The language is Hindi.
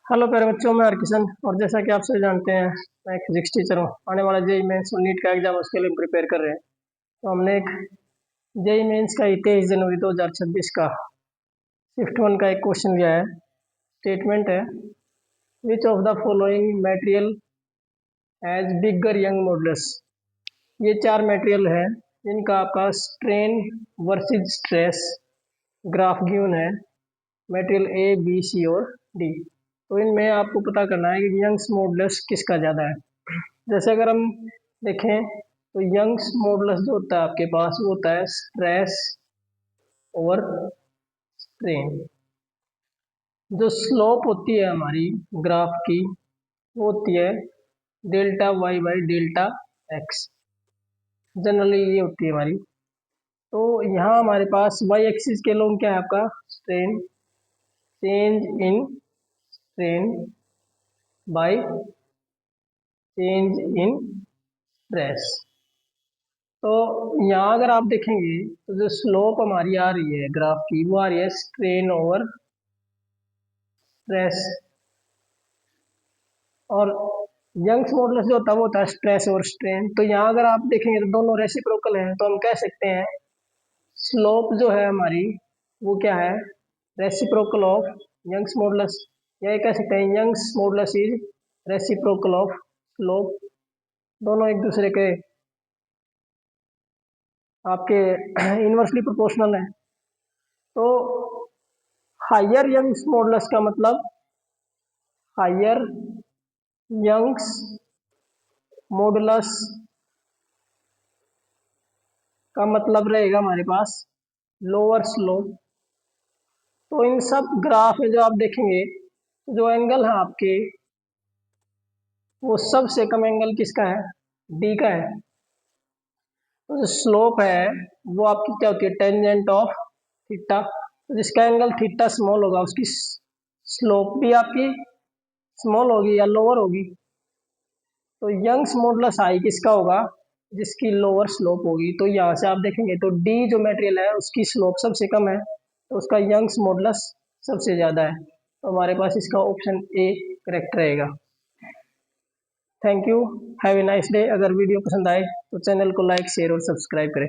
हेलो प्यारे बच्चों, मैं हरकिशन। और जैसा कि आप सभी जानते हैं, मैं एक फिजिक्स टीचर हूँ। आने वाला जेई मेंस और नीट का एग्जाम, उसके लिए प्रिपेयर कर रहे हैं। तो हमने एक जेई मेंस का 23 जनवरी 2026 का शिफ्ट 1 का एक क्वेश्चन लिया है। स्टेटमेंट है, which of the following material has bigger young modulus. ये 4 मटेरियल है जिनका आपका strain versus stress graph given है, मटेरियल ए बी सी और डी। तो इनमें आपको पता करना है कि यंग्स मॉडुलस किसका ज़्यादा है। जैसे अगर हम देखें तो यंग्स मॉडुलस जो होता है आपके पास, वो होता है स्ट्रेस और स्ट्रेन। जो स्लोप होती है हमारी ग्राफ की, वो होती है delta y by delta x. Generally ये होती है हमारी। तो यहाँ हमारे पास वाई एक्सिस के लोग क्या है आपका, strain, change in strain by change in stress. तो यहाँ अगर आप देखेंगे तो जो स्लोप हमारी आ रही है ग्राफ की, वो आ रही है स्ट्रेन ओवर स्ट्रेस। और यंग्स मॉडुलस जो होता है वो होता है स्ट्रेस और स्ट्रेन। तो यहाँ अगर आप देखेंगे तो दोनों रेसिप्रोकल हैं, तो हम कह सकते हैं स्लोप जो है हमारी वो क्या है, रेसिप्रोकल ऑफ यंग्स मॉडुलस। या ये कह सकते हैं Young's modulus is reciprocal of slope. दोनों एक दूसरे के आपके इनवर्सली प्रोपोर्शनल है। तो हायर यंग्स मॉडुलस का मतलब, हायर यंग्स मॉडुलस का मतलब रहेगा हमारे पास लोअर स्लोप। तो इन सब ग्राफ में जो आप देखेंगे, जो एंगल है आपके, वो सबसे कम एंगल किसका है, डी का है। तो जो स्लोप है वो आपकी क्या होती है, टेंजेंट ऑफ थीटा। तो जिसका एंगल थीटा स्मॉल होगा, उसकी स्लोप भी आपकी स्मॉल होगी या लोअर होगी। तो यंग्स मॉडुलस आई किसका होगा, जिसकी लोअर स्लोप होगी। तो यहाँ से आप देखेंगे तो डी जो मटेरियल है उसकी स्लोप सबसे कम है, तो उसका यंग्स मॉडुलस सबसे ज़्यादा है। तो हमारे पास इसका ऑप्शन ए करेक्ट रहेगा। Thank you, have a nice day. अगर वीडियो पसंद आए तो चैनल को लाइक शेयर और सब्सक्राइब करें।